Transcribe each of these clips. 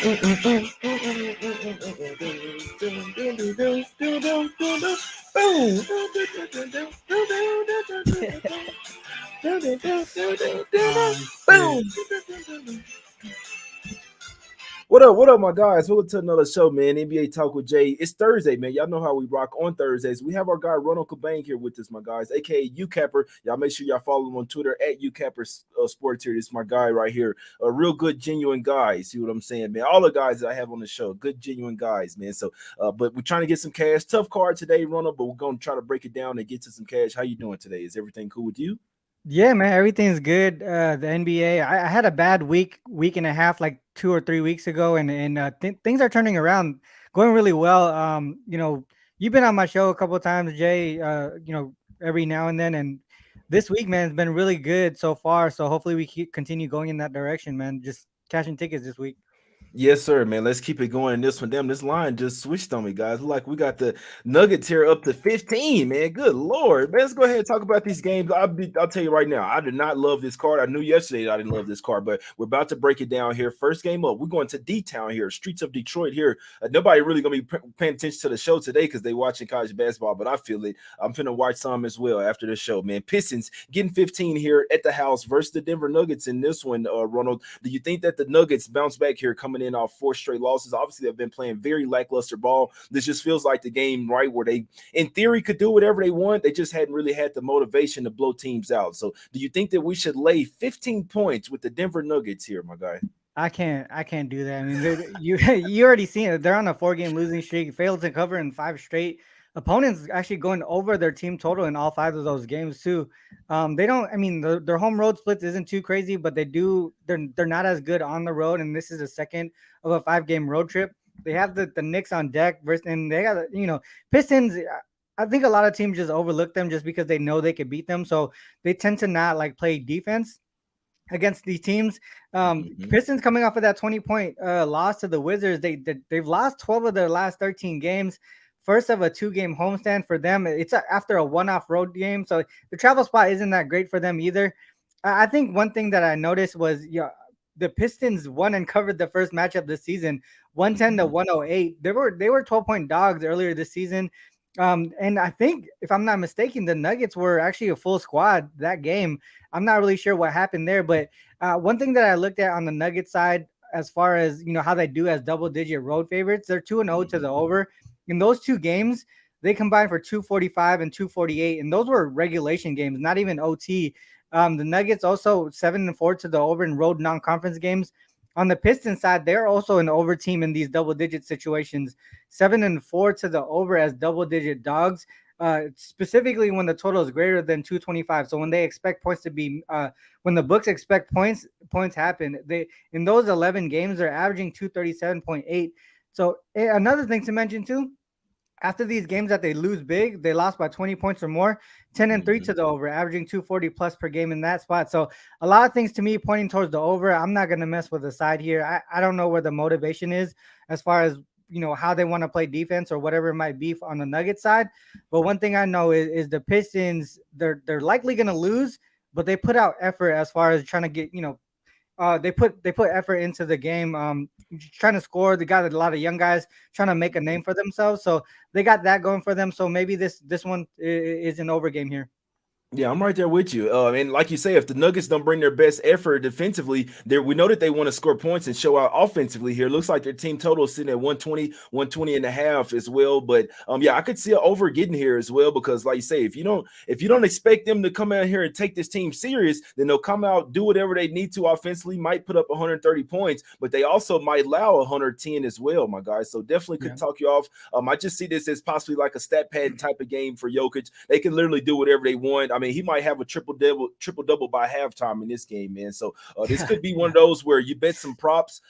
Shit. What up, my guys? Welcome to another show, man. NBA Talk with Jay. It's Thursday, man. Y'all know how we rock on Thursdays. We have our guy Ronald Cabang here with us, my guys, aka UCapper. Y'all make sure y'all follow him on Twitter at UCapper Sports here. This is my guy right here. A real good, genuine guy. See what I'm saying, man? All the guys that I have on the show, good, genuine guys, man. So, but we're trying to get some cash. Tough card today, Ronald, but we're gonna try to break it down and get to some cash. How you doing today? Is everything cool with you? Yeah, man, everything's good. The NBA, I had a bad week and a half, like 2 or 3 weeks ago, and things are turning around, going really well. You've been on my show a couple of times, Jay. Every now and then, and this week, man, has been really good so far. So hopefully we continue going in that direction, man. Just cashing tickets this week. Yes, sir, man. Let's keep it going in this one. Damn, this line just switched on me, guys. Look like we got the Nuggets here up to 15, man. Good Lord. Man, let's go ahead and talk about these games. I'll tell you right now, I did not love this card. I knew yesterday that I didn't love this card, but we're about to break it down here. First game up, we're going to D-Town here, streets of Detroit here. Nobody really going to be paying attention to the show today because they watching college basketball, but I feel it. I'm finna watch some as well after the show, man. Pistons getting 15 here at the house versus the Denver Nuggets in this one, Ronald. Do you think that the Nuggets bounce back here coming in off 4 straight losses? Obviously, they've been playing very lackluster ball. This just feels like the game, right, where they, in theory, could do whatever they want. They just hadn't really had the motivation to blow teams out. So, do you think that we should lay 15 points with the Denver Nuggets here, my guy? I can't do that. I mean, you already seen it. They're on a 4 game losing streak, failed to cover in 5 straight. Opponents actually going over their team total in all 5 of those games too. They don't. I mean, their home road splits isn't too crazy, but they do. They're not as good on the road, and this is the second of a 5 game road trip. They have the Knicks on deck versus, and they got Pistons. I think a lot of teams just overlook them just because they know they could beat them, so they tend to not like play defense against these teams. Mhm. Pistons coming off of that 20 point loss to the Wizards. They've lost 12 of their last 13 games. First of a 2 game homestand for them. It's after a one-off road game, so the travel spot isn't that great for them either. I think one thing that I noticed was the Pistons won and covered the first matchup this season, 110 to Mhm. 108. They were 12 point dogs earlier this season. And I think, if I'm not mistaken, the Nuggets were actually a full squad that game. I'm not really sure what happened there, but one thing that I looked at on the Nuggets side, as far as how they do as double-digit road favorites, they're 2-0 to the over. In those 2 games, they combined for 245 and 248, and those were regulation games, not even OT. The Nuggets also 7-4 to the over in road non-conference games. On the Pistons side, they're also an over team in these double-digit situations, 7-4 to the over as double-digit dogs. Specifically when the total is greater than 225. So when they expect points to be, when the books expect points happen. They in those 11 games they're averaging 237.8. So another thing to mention too, after these games that they lose big, they lost by 20 points or more, 10-3 Mhm. to the over, averaging 240 plus per game in that spot. So a lot of things to me pointing towards the over. I'm not going to mess with the side here. I don't know where the motivation is as far as how they want to play defense or whatever it might be on the Nugget side. But one thing I know is the Pistons, they're likely going to lose, but they put out effort as far as trying to get, they put effort into the game, trying to score. They got a lot of young guys trying to make a name for themselves, so they got that going for them. So maybe this one is an over game here. Yeah, I'm right there with you. And like you say, if the Nuggets don't bring their best effort defensively, we know that they want to score points and show out offensively here. Looks like their team total is sitting at 120, 120 and a half as well. But yeah, I could see it over getting here as well because, like you say, if you don't expect them to come out here and take this team serious, then they'll come out, do whatever they need to offensively, might put up 130 points, but they also might allow 110 as well, my guys. So definitely could Yeah. talk you off. I just see this as possibly like a stat pad type of game for Jokic. They can literally do whatever they want. I mean, he might have a triple double by halftime in this game, man. So this could be one Yeah. of those where you bet some props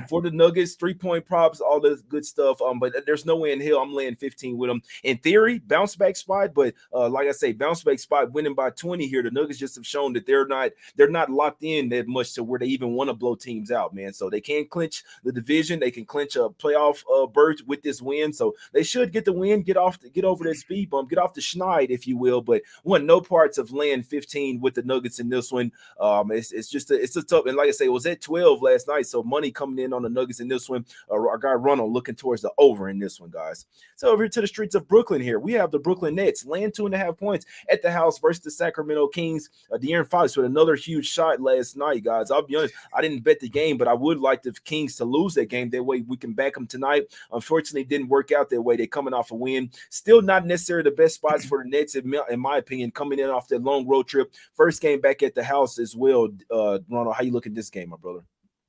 for the Nuggets, 3 point props, all this good stuff. But there's no way in hell I'm laying 15 with them. In theory, bounce back spot, but like I say, bounce back spot winning by 20 here. The Nuggets just have shown that they're not locked in that much to where they even want to blow teams out, man. So they can clinch the division, they can clinch a playoff berth with this win. So they should get the win, get over that speed bump, get off the schneid, if you will. But want no part parts of laying 15 with the Nuggets in this one. It's just it's a tough, and like I say, it was at 12 last night, so money coming in on the Nuggets in this one. Our guy Ronald looking towards the over in this one, guys. So over here to the streets of Brooklyn here, we have the Brooklyn Nets laying 2.5 points at the house versus the Sacramento Kings. De'Aaron Fox with another huge shot last night, guys. I'll be honest, I didn't bet the game, but I would like the Kings to lose that game. That way we can back them tonight. Unfortunately, it didn't work out that way. They're coming off a win. Still not necessarily the best spots for the Nets, in my opinion, coming in off that long road trip. First game back at the house as well. Ronald, how you look at this game, my brother?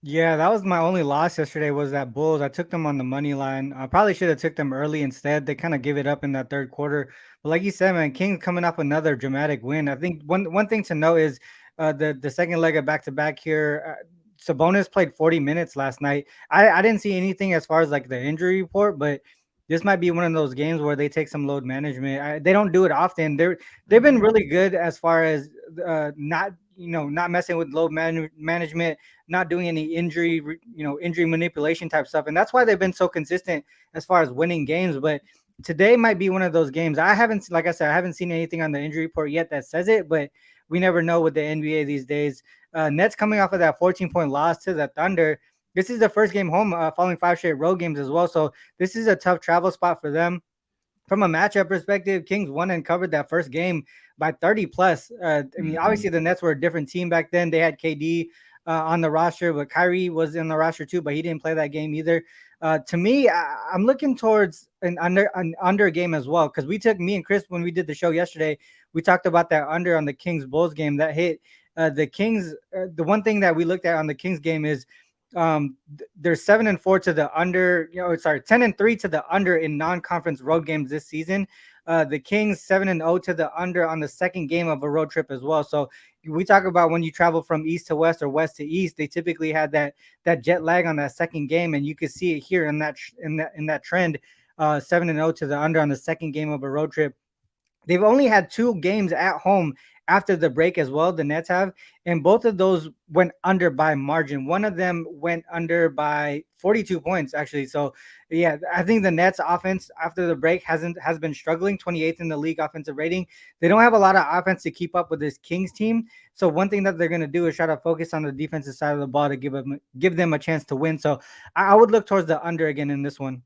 Yeah, that was my only loss yesterday was that Bulls. I took them on the money line. I probably should have took them early instead. They kind of give it up in that third quarter. But like you said, man, Kings coming off another dramatic win. I think one thing to know is the second leg of back to back here. Sabonis played 40 minutes last night. I didn't see anything as far as like the injury report, but this might be one of those games where they take some load management. They don't do it often. They've been really good as far as not not messing with load management, not doing any injury manipulation type stuff, and that's why they've been so consistent as far as winning games. But today might be one of those games. Like I said, I haven't seen anything on the injury report yet that says it, but we never know with the NBA these days. Nets coming off of that 14-point loss to the Thunder. This is the first game home following 5 straight road games as well. So this is a tough travel spot for them. From a matchup perspective, Kings won and covered that first game by 30 plus. I mean, obviously the Nets were a different team back then. They had KD on the roster, but Kyrie was in the roster too, but he didn't play that game either. To me, I'm looking towards an under game as well, because me and Chris, when we did the show yesterday, we talked about that under on the Kings Bulls game that hit. The Kings, the one thing that we looked at on the Kings game is they're 7-4 to the under, 10-3 to the under in non-conference road games this season. The Kings 7-0 to the under on the second game of a road trip as well. So we talk about when you travel from east to west or west to east, they typically had that jet lag on that second game, and you could see it here in that trend. 7-0 to the under on the second game of a road trip. They've only had 2 games at home after the break as well, the Nets have, and both of those went under by margin. One of them went under by 42 points, actually. So, yeah, I think the Nets offense after the break has been struggling, 28th in the league offensive rating. They don't have a lot of offense to keep up with this Kings team. So one thing that they're going to do is try to focus on the defensive side of the ball to give them a chance to win. So I would look towards the under again in this one.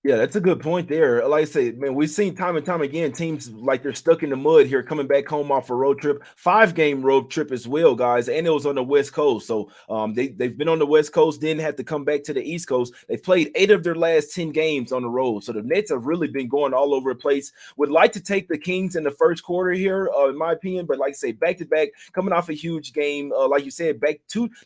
Yeah, that's a good point there. Like I say, man, we've seen time and time again teams like they're stuck in the mud here, coming back home off a road trip, 5-game road trip as well, guys, and it was on the West Coast. So they've been on the West Coast, didn't have to come back to the East Coast. They've played 8 of their last 10 games on the road. So the Nets have really been going all over the place. Would like to take the Kings in the first quarter here, in my opinion, but like I say, back to back, coming off a huge game, like you said,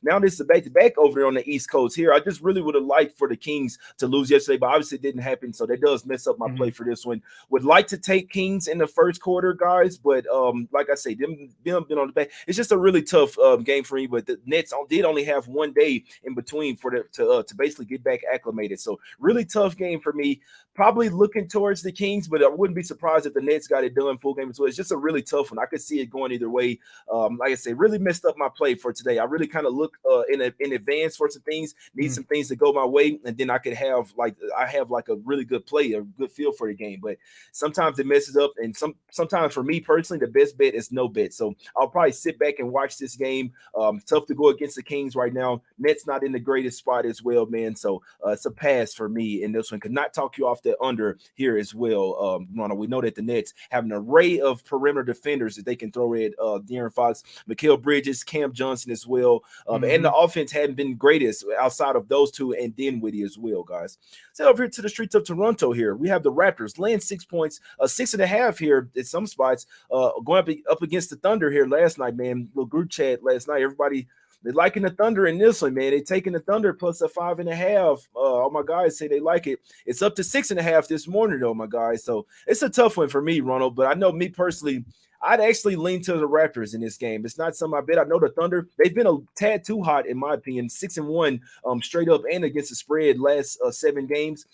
now this is a back to back over there on the East Coast here. I just really would have liked for the Kings to lose yesterday, but obviously it didn't happen, so that does mess up my play for this one. Would like to take Kings in the first quarter, guys, but like I say, them been on the back. It's just a really tough game for me. But the Nets did only have 1 day in between to basically get back acclimated. So really tough game for me. Probably looking towards the Kings, but I wouldn't be surprised if the Nets got it done full game as well. It's just a really tough one. I could see it going either way. Like I say, really messed up my play for today. I really kind of look in advance for some things, need some things to go my way, and then I could have like a really good play, a good feel for the game. But sometimes it messes up, and sometimes for me personally, the best bet is no bet. So I'll probably sit back and watch this game. Tough to go against the Kings right now. Nets not in the greatest spot as well, man. So it's a pass for me in this one. Could not talk you off the under here as well. Ronald, we know that the Nets have an array of perimeter defenders that they can throw at De'Aaron Fox, Mikal Bridges, Cam Johnson as well. And the offense hadn't been greatest outside of those two and Dinwiddie as well, guys. So over here to the streets of Toronto here, we have the Raptors laying 6 points, 6.5 here at some spots, going up against the Thunder here last night, man. Little group chat last night. Everybody, they're liking the Thunder in this one, man. They're taking the Thunder plus a 5.5. All my guys say they like it. It's up to 6.5 this morning, though, my guys. So it's a tough one for me, Ronald. But I know me personally, I'd actually lean to the Raptors in this game. It's not something I bet. I know the Thunder, they've been a tad too hot, in my opinion. 6-1 straight up and against the spread last 7 games.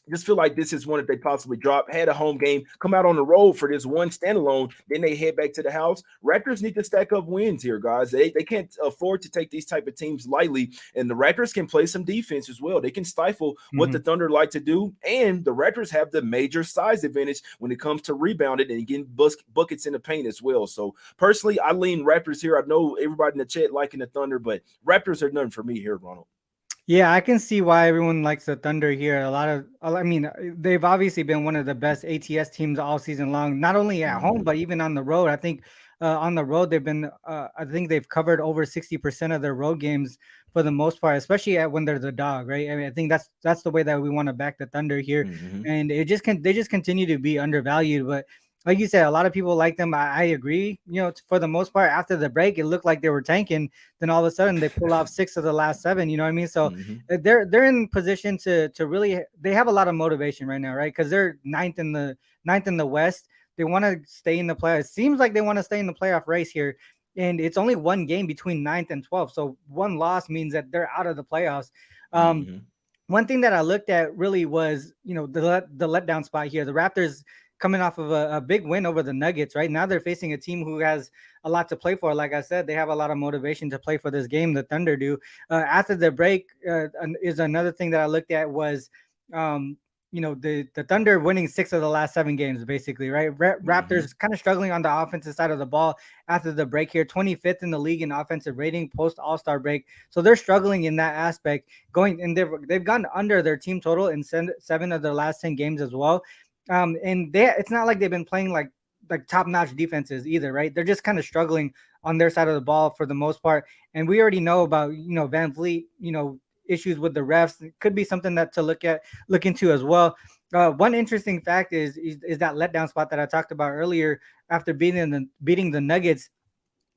just feel like this is one that they possibly drop. Had a home game, come out on the road for this one standalone, then they head back to the house. Raptors need to stack up wins here, guys. They can't afford to take these type of teams lightly, and the Raptors can play some defense as well. They can stifle what the Mhm. Thunder like to do, and the Raptors have the major size advantage when it comes to rebounding and getting buckets in the paint as well. So personally, I lean Raptors here. I know everybody in the chat liking the Thunder, but Raptors are nothing for me here, Ronald. Yeah, I can see why everyone likes the Thunder here. I mean, they've obviously been one of the best ATS teams all season long, not only at home, Mm-hmm. but even on the road. I think on the road, I think they've covered over 60% of their road games for the most part, especially when they're the dog, right? I mean, I think that's the way that we want to back the Thunder here. Mm-hmm. And they just continue to be undervalued. But like you said, a lot of people like them. I agree. You know, for the most part, after the break, it looked like they were tanking. Then all of a sudden, they pull off 6 of the last 7. You know what I mean? So Mm-hmm. they're in position to really they have a lot of motivation right now, right? Because they're ninth in the West. They want to stay in the playoffs. It seems like they want to stay in the playoff race here, and it's only one game between ninth and 12th. So one loss means that they're out of the playoffs. Um, Mm-hmm. one thing that I looked at really was, the letdown spot here. The Raptors coming off of a big win over the Nuggets, right? Now they're facing a team who has a lot to play for. Like I said, they have a lot of motivation to play for this game. The Thunder do. After the break, is another thing that I looked at was, um, the Thunder winning 6 of the last 7 games, basically, right? Mm-hmm. Raptors kind of struggling on the offensive side of the ball after the break here, 25th in the league in offensive rating post All Star break. So they're struggling in that aspect. Going and they've gone under their team total in 7 of their last 10 games as well. And it's not like they've been playing like top notch defenses either, right? They're just kind of struggling on their side of the ball for the most part. And we already know about Van Vliet, issues with the refs. It could be something that to look into as well. One interesting fact is that letdown spot that I talked about earlier after beating the Nuggets.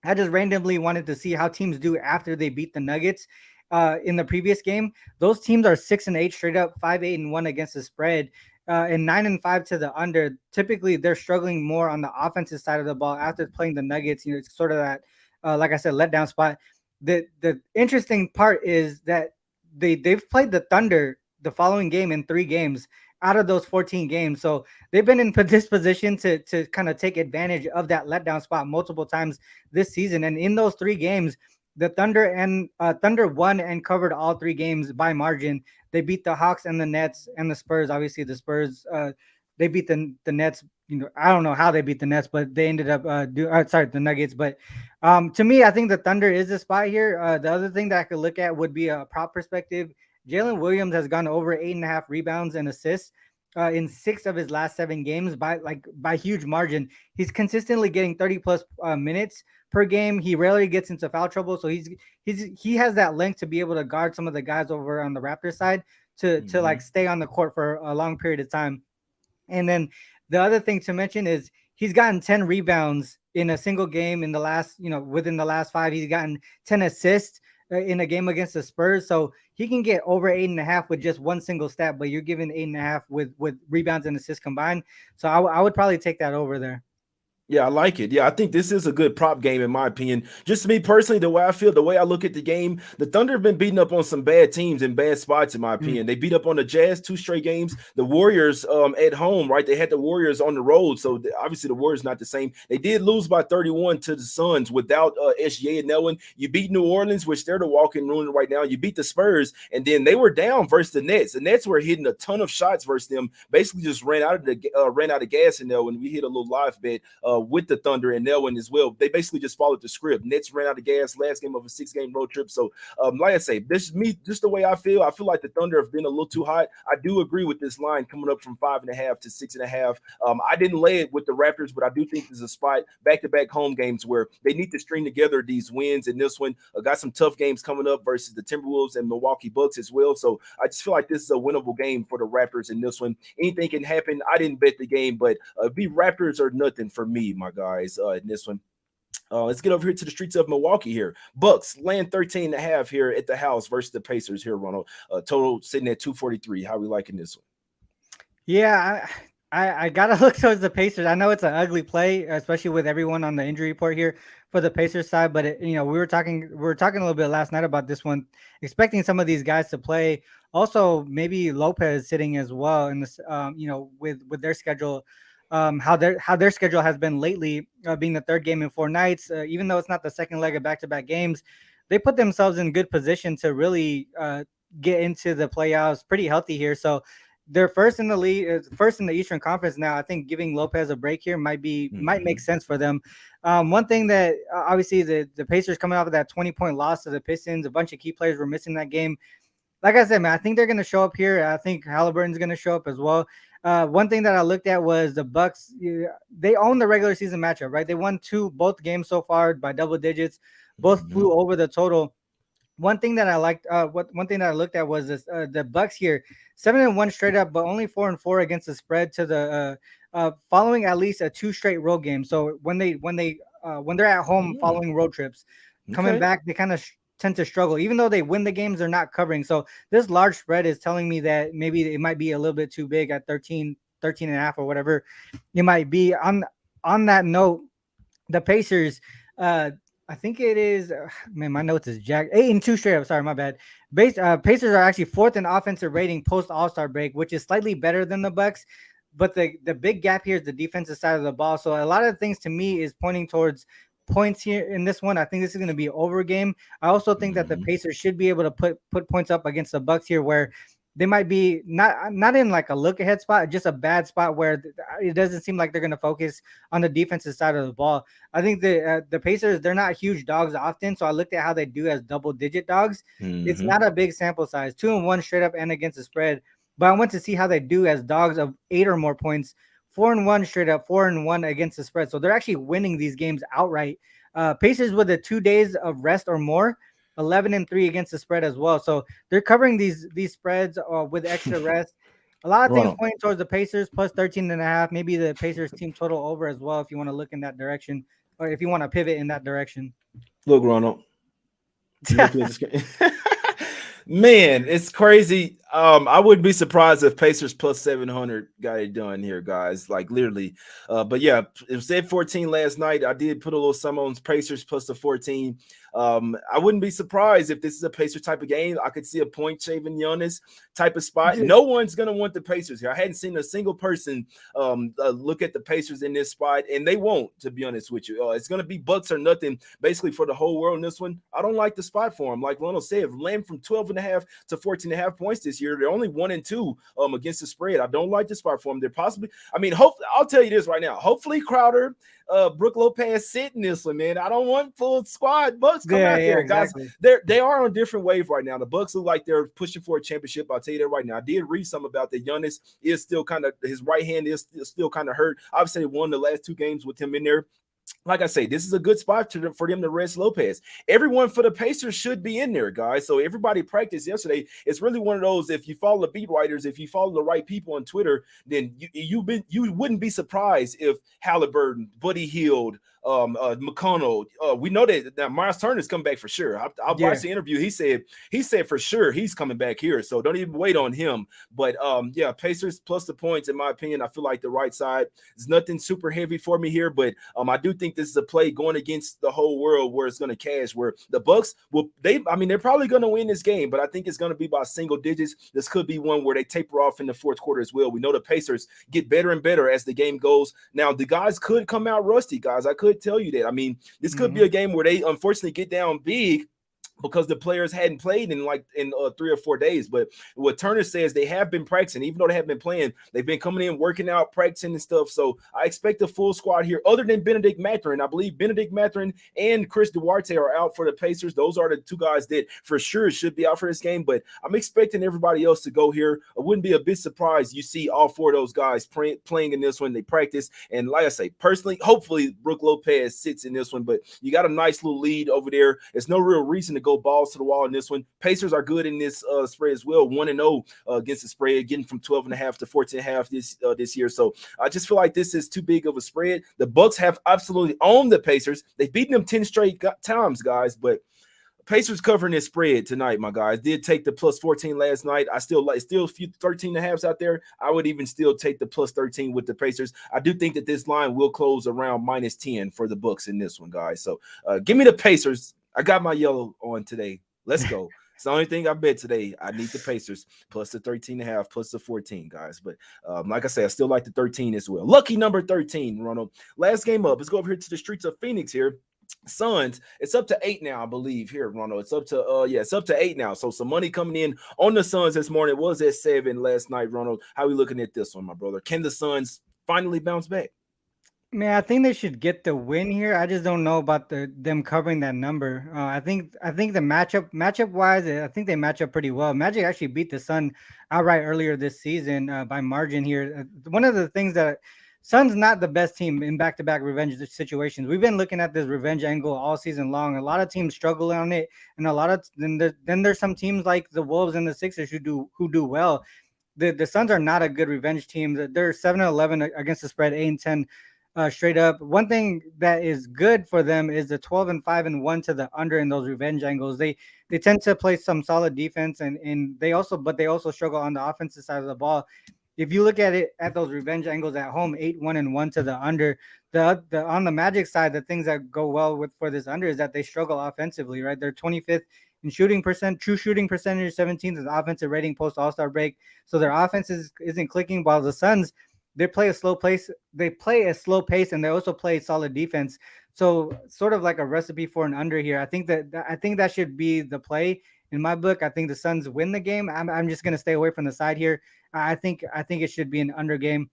I just randomly wanted to see how teams do after they beat the Nuggets in the previous game. Those teams are 6-8 straight up, 5-8-1 against the spread, and 9-5 to the under. Typically, they're struggling more on the offensive side of the ball after playing the Nuggets. It's sort of that, like I said, letdown spot. The interesting part is that they've played the Thunder the following game in 3 games out of those 14 games. So they've been in this position to kind of take advantage of that letdown spot multiple times this season. And in those 3 games, the Thunder won and covered all 3 games by margin. They beat the Hawks and the Nets and the Spurs. Obviously, the Spurs they beat the Nets. I don't know how they beat the Nets, but they ended up sorry, the Nuggets. But to me, I think the Thunder is the spot here. The other thing that I could look at would be a prop perspective. Jalen Williams has gone over 8.5 rebounds and assists in 6 of his last 7 games by huge margin. He's consistently getting 30 plus minutes per game. He rarely gets into foul trouble, so he has that length to be able to guard some of the guys over on the Raptors side to Mm-hmm. like stay on the court for a long period of time. And then the other thing to mention is he's gotten 10 rebounds in a single game in the last, within the last 5. He's gotten 10 assists in a game against the Spurs. So he can get over 8.5 with just one single stat, but you're giving 8.5 with rebounds and assists combined. So I would probably take that over there. Yeah, I like it. Yeah, I think this is a good prop game in my opinion. Just me personally, the way I feel, the way I look at the game, the Thunder have been beating up on some bad teams in bad spots, in my Mm. opinion. They beat up on the Jazz 2 straight games. The Warriors at home, right? They had the Warriors on the road, so obviously the Warriors not the same. They did lose by 31 to the Suns without SGA and Nelwyn. You beat New Orleans, which they're the walking ruin right now. You beat the Spurs, and then they were down versus the Nets. The Nets were hitting a ton of shots versus them. Basically, just ran out of gas in there when we hit a little live bet with the Thunder and Nelwyn as well. They basically just followed the script. Nets ran out of gas last game of a 6-game road trip. So, like I say, this is me, just the way I feel. I feel like the Thunder have been a little too hot. I do agree with this line coming up from 5.5 to 6.5. I didn't lay it with the Raptors, but I do think there's a spot back-to-back home games where they need to string together these wins. And this one got some tough games coming up versus the Timberwolves and Milwaukee Bucks as well. So I just feel like this is a winnable game for the Raptors in this one. Anything can happen. I didn't bet the game, but be Raptors or nothing for me, my guys, in this one. Let's get over here to the streets of Milwaukee here. Bucks land 13.5 here at the house versus the Pacers here, Ronald. Total sitting at 243. How we liking this one? Yeah, I gotta look towards the Pacers. I know it's an ugly play, especially with everyone on the injury report here for the Pacers side. But we were talking a little bit last night about this one, expecting some of these guys to play. Also, maybe Lopez sitting as well in this. With their schedule, how their schedule has been lately, being the third game in 4 nights. Even though it's not the second leg of back-to-back games, they put themselves in good position to really get into the playoffs pretty healthy here. So they're first in the league, first in the Eastern Conference now. I think giving Lopez a break here might make Mhm. sense for them. One thing that obviously the Pacers coming off of that 20-point loss to the Pistons, a bunch of key players were missing that game. Like I said, man, I think they're going to show up here. I think Halliburton's going to show up as well. One thing that I looked at was the Bucks. They own the regular season matchup, right? They won both games so far by double digits. Both Mhm. flew over the total. One thing that I liked, one thing that I looked at was this: the Bucks here, 7-1 straight up, but only 4-4 against the spread to the following at least a two straight road game. So when they're at home Mm. following road trips, coming Okay. back, they kind of tend to struggle. Even though they win the games, they're not covering. So this large spread is telling me that maybe it might be a little bit too big at 13 and a half or whatever it might be. On that note, the Pacers, I think it is. Man, my notes is jack 8-2 straight up. Sorry, my bad. Pacers are actually fourth in offensive rating post All Star break, which is slightly better than the Bucks. But the big gap here is the defensive side of the ball. So a lot of things to me is pointing towards points here in this one. I think this is going to be an over game. I also think that the Mhm. Pacers should be able to put points up against the Bucks here, where they might be not in like a look ahead spot, just a bad spot where it doesn't seem like they're going to focus on the defensive side of the ball. I think the Pacers, they're not huge dogs often, so I looked at how they do as double digit dogs. It's Mhm. not a big sample size, 2-1 straight up and against the spread. But I went to see how they do as dogs of 8 or more points, 4-1 straight up, 4-1 against the spread. So they're actually winning these games outright. Pacers with the 2 days of rest or more, 11-3 against the spread as well. So they're covering these spreads with extra rest. A lot of things Ronald, pointing towards the Pacers plus 13 and a half. Maybe the Pacers team total over as well if you want to look in that direction or if you want to pivot in that direction. look, Ronald. You looking at the screen? Man, it's crazy. I wouldn't be surprised if Pacers plus 700 got it done here, guys. Like literally. But yeah, it said 14 last night. I did put a little sum on Pacers plus the 14. I wouldn't be surprised if this is a Pacer type of game. I could see a point shaving Giannis type of spot. No one's gonna want the Pacers here. I hadn't seen a single person look at the Pacers in this spot, and they won't, to be honest with you. It's gonna be Bucks or nothing, basically for the whole world in this one. I don't like the spot for them. Like Ronald said, land from 12 and a half to 14 and a half points this year. They're only 1-2 against the spread. I don't like the spot for them. They're possibly, I mean, hopefully, I'll tell you this right now. Hopefully, Crowder, Brooke Lopez sit in this one, man. I don't want full squad Bucks come Yeah, out yeah, there, guys. exactly. They are on a different wave right now. The Bucks look like they're pushing for a championship. I'll tell you that right now. I did read something about that. Giannis is still kind of, his right hand is still kind of hurt. Obviously, they won the last 2 games with him in there. Like I say, this is a good spot for them to rest Lopez. Everyone for the Pacers should be in there, guys. So everybody practiced yesterday. It's really one of those. If you follow the beat writers, if you follow the right people on Twitter, then you wouldn't be surprised if Halliburton, Buddy Hield, McConnell. We know that Miles Turner's coming back for sure. I Yeah. watched the interview. He said for sure he's coming back here. So don't even wait on him. But yeah, Pacers plus the points, in my opinion, I feel like the right side. There's nothing super heavy for me here, but I do think this is a play going against the whole world where it's going to cash. Where the Bucks will, they're probably going to win this game, but I think it's going to be by single digits. This could be one where they taper off in the fourth quarter as well. We know the Pacers get better and better as the game goes. Now the guys could come out rusty, guys. I could tell you that. I mean, this could be Hmm. a game where they unfortunately get down big because the players hadn't played in 3 or 4 days. But what Turner says, they have been practicing, even though they haven't been playing. They've been coming in, working out, practicing and stuff. So I expect a full squad here, other than Benedict Mathurin. I believe Benedict Mathurin and Chris Duarte are out for the Pacers. Those are the two guys that for sure should be out for this game. But I'm expecting everybody else to go here. I wouldn't be a bit surprised you see all four of those guys playing in this one. They practice, and like I say, personally, hopefully Brooke Lopez sits in this one. But you got a nice little lead over there. There's no real reason to go balls to the wall in this one. Pacers are good in this spread as well, 1-0 against the spread, getting from 12 and a half to 14 and a half this year. So I just feel like this is too big of a spread. The Bucks have absolutely owned the Pacers. They've beaten them 10 straight times, guys, but Pacers covering this spread tonight, my guys. Did take the plus 14 last night. I still like still a few 13 and a halves out there. I would even still take the plus 13 with the Pacers. I do think that this line will close around minus 10 for the Bucks in this one, guys. So give me the Pacers. I got my yellow on today. Let's go. It's the only thing I bet today. I need the Pacers plus the 13 and a half, plus the 14, guys. But like I said, I still like the 13 as well. Lucky number 13, Ronald. Last game up. Let's go over here to the streets of Phoenix here. Suns, it's up to 8 now, I believe. Here, Ronald. It's up to it's up to 8 now. So some money coming in on the Suns this morning. It was at 7 last night, Ronald. How are we looking at this one, my brother? Can the Suns finally bounce back? Man, I think they should get the win here. I just don't know about them covering that number. I think the matchup wise, I think they match up pretty well. Magic actually beat the Sun outright earlier this season by margin here. One of the things that Sun's not the best team in back-to-back revenge situations. We've been looking at this revenge angle all season long. A lot of teams struggle on it, and a lot of then there's some teams like the Wolves and the Sixers who do well. The Suns are not a good revenge team. They're 7-11 against the spread, 8-10 straight up. One thing that is good for them is the 12-5-1 to the under in those revenge angles. They tend to play some solid defense, and they also struggle on the offensive side of the ball. If you look at it at those revenge angles at home, 8-1-1 to the under. The on the Magic side, the things that go well with for this under is that they struggle offensively, right? They're 25th in shooting percent, true shooting percentage, 17th in offensive rating post All-Star break. So their offense isn't clicking, while the Suns, they play a slow pace. They play a slow pace, and they also play solid defense. So sort of like a recipe for an under here. I think that should be the play in my book. I think the Suns win the game. I'm just gonna stay away from the side here. I think it should be an under game.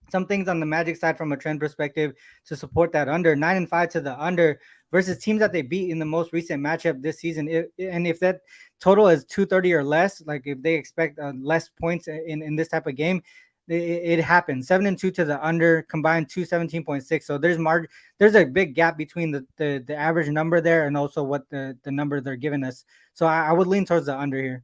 Some things on the Magic side from a trend perspective to support that under 9-5 to the under versus teams that they beat in the most recent matchup this season. If that total is 230 or less, like if they expect less points in this type of game, it happens. 7-2 to the under, combined 217.6. So there's a big gap between the average number there and also what the number they're giving us. So I would lean towards the under here.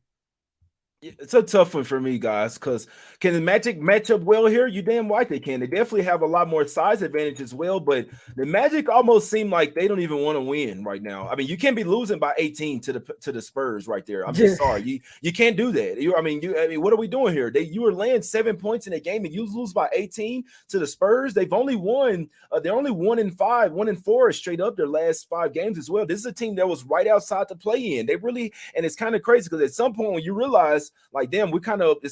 It's a tough one for me, guys, because can the Magic match up well here? You damn right they can. They definitely have a lot more size advantage as well, but the Magic almost seem like they don't even want to win right now. I mean, you can't be losing by 18 to the Spurs right there. I'm just sorry. You can't do that. I mean, what are we doing here? You were laying 7 points in a game and you lose by 18 to the Spurs. They've only won, they're only 1-5, 1-4 straight up their last 5 games as well. This is a team that was right outside the play in. They really, and it's kind of crazy because at some point when you realize, like, damn, it's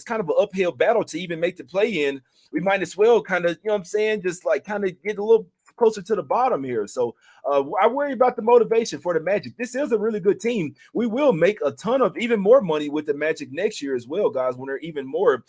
kind of an uphill battle to even make the play in. We might as well kind of, you know what I'm saying, just like kind of get a little closer to the bottom here. So I worry about the motivation for the Magic. This is a really good team. We will make a ton of even more money with the Magic next year as well, guys, when they're even more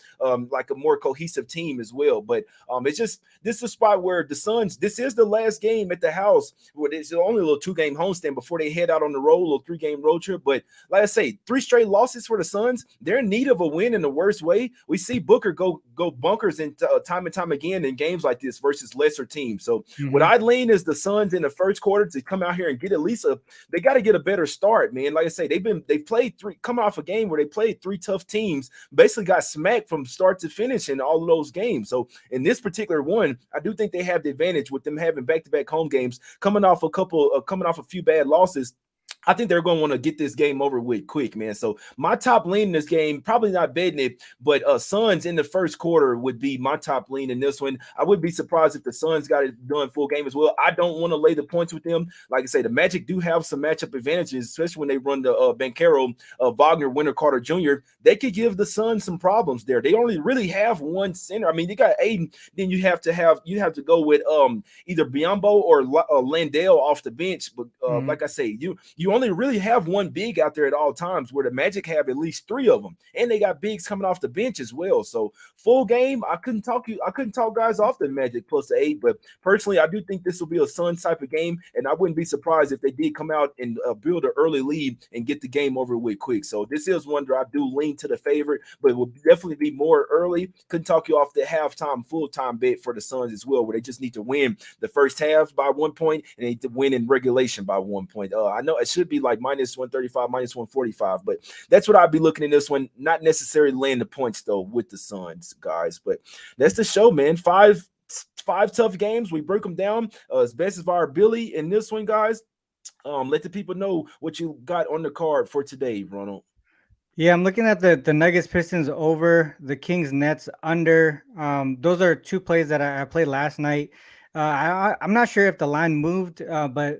like a more cohesive team as well. But it's just, this is a spot where the Suns, this is the last game at the house where it's only a little 2-game homestand before they head out on the road, a little 3-game road trip. But like I say, 3 straight losses for the Suns. They're in need of a win in the worst way. We see Booker go bunkers in time and time again in games like this versus lesser teams. So what I'd lean is the Suns in the first quarter to come out here and get at least they got to get a better start, man. Like I say, they've played 3, come off a game where they played 3 tough teams, basically got smacked from start to finish in all of those games. So in this particular one, I do think they have the advantage with them having back-to-back home games, coming off a few bad losses. I think they're going to want to get this game over with quick, man. So my top lean in this game, probably not betting it, but Suns in the first quarter would be my top lean in this one. I would be surprised if the Suns got it done full game as well. I don't want to lay the points with them. Like I say, the Magic do have some matchup advantages, especially when they run the Bankero, Wagner, Winter Carter Jr. They could give the Suns some problems there. They only really have one center. I mean, they got Aiden. Then you have to go with either Biombo or Landale off the bench. But like I say, you only really have one big out there at all times, where the Magic have at least 3 of them, and they got bigs coming off the bench as well. So full game, I couldn't talk guys off the Magic plus the 8, but personally, I do think this will be a Suns type of game, and I wouldn't be surprised if they did come out and build an early lead and get the game over with quick. So this is one that I do lean to the favorite, but it will definitely be more early. Couldn't talk you off the halftime, full-time bet for the Suns as well, where they just need to win the first half by 1 point and they need to win in regulation by 1 point. I know it should be like minus 135, minus 145, but that's what I'd be looking in this one. Not necessarily laying the points though with the Suns, guys, but that's the show, man. Five tough games. We break them down as best as our ability in this one, guys. Let the people know what you got on the card for today, Ronald. Yeah, I'm looking at the Nuggets Pistons over, the Kings Nets under. Those are two plays that I played last night. I'm not sure if the line moved, but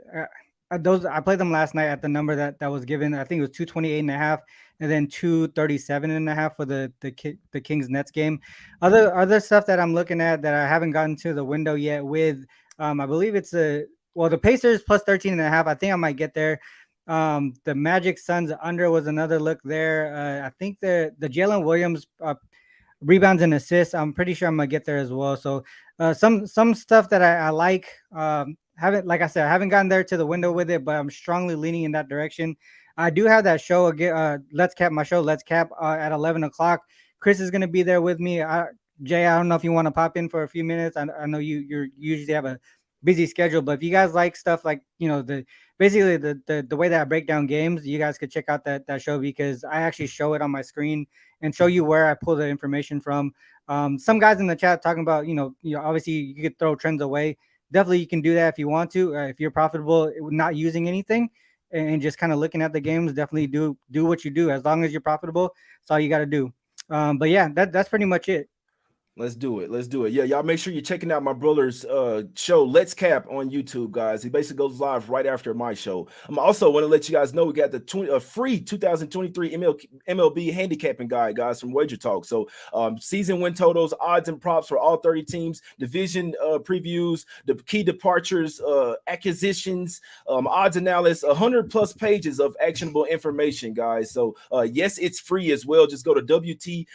those I played them last night at the number that was given. I think it was 228.5, and then 237.5 for the Kings Nets game. Other stuff that I'm looking at that I haven't gotten to the window yet with, I believe it's the Pacers plus 13.5. I think I might get there. The Magic Suns under was another look there. I think the Jalen Williams rebounds and assists. I'm pretty sure I'm gonna get there as well. So some stuff that I like. Haven't like I said, I haven't gotten there to the window with it, but I'm strongly leaning in that direction. I do have that show again. Let's Cap my show. Let's Cap at 11 o'clock. Chris is gonna be there with me. Jay, I don't know if you want to pop in for a few minutes. I know you usually have a busy schedule, but if you guys like stuff like the basically the way that I break down games, you guys could check out that show because I actually show it on my screen and show you where I pull the information from. Some guys in the chat talking about obviously you could throw trends away. Definitely you can do that if you want to. If you're profitable, not using anything and just kind of looking at the games, definitely do what you do as long as you're profitable. That's all you got to do. But yeah, that's pretty much it. Let's do it. Let's do it. Yeah, y'all make sure you're checking out my brother's show, Let's Cap, on YouTube, guys. He basically goes live right after my show. I'm also want to let you guys know we got the free 2023 MLB handicapping guide, guys, from Wager Talk. So season win totals, odds and props for all 30 teams, division previews, the key departures, acquisitions, odds analysis, 100 plus pages of actionable information, guys. So yes, it's free as well. Just go to wt.buzz/MLB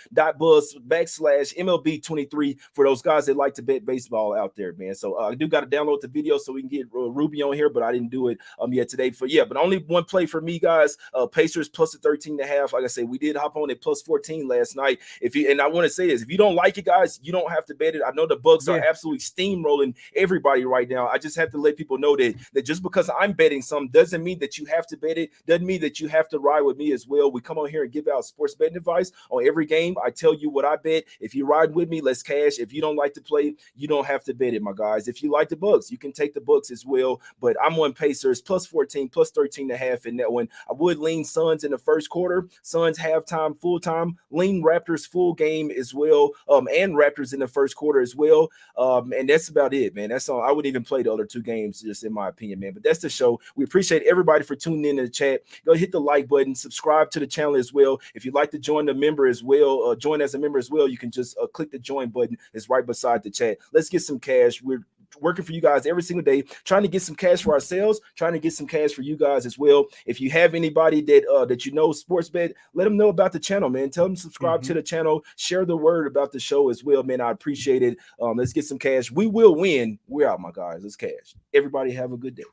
23 for those guys that like to bet baseball out there, man. So I do got to download the video so we can get Ruby on here, but I didn't do it yet today. But only one play for me, guys. Pacers plus the 13.5. Like I said, we did hop on at plus 14 last night. And I want to say this, if you don't like it, guys, you don't have to bet it. I know the Bucks are absolutely steamrolling everybody right now. I just have to let people know that just because I'm betting some doesn't mean that you have to bet it. Doesn't mean that you have to ride with me as well. We come on here and give out sports betting advice on every game. I tell you what I bet. If you ride with me, let's cash. If you don't like to play, you don't have to bet it, my guys. If you like the Bucks, you can take the Bucks as well. But I'm on Pacers plus 14, plus 13.5 in that one. I would lean Suns in the first quarter, Suns halftime, full time, lean Raptors full game as well, and Raptors in the first quarter as well. And that's about it, man. That's all. I wouldn't even play the other two games, just in my opinion, man. But that's the show. We appreciate everybody for tuning in the chat. Go hit the like button, subscribe to the channel as well. If you'd like to join the member as well, join as a member as well, you can just click the join button. It's right beside the chat. Let's get some cash. We're working for you guys every single day, trying to get some cash for ourselves, trying to get some cash for you guys as well. If you have anybody that sports bet, let them know about the channel, man. Tell them to subscribe to the channel, share the word about the show as well, man. I appreciate it. Let's get some cash. We will win. We're out, my guys. Let's cash. Everybody have a good day.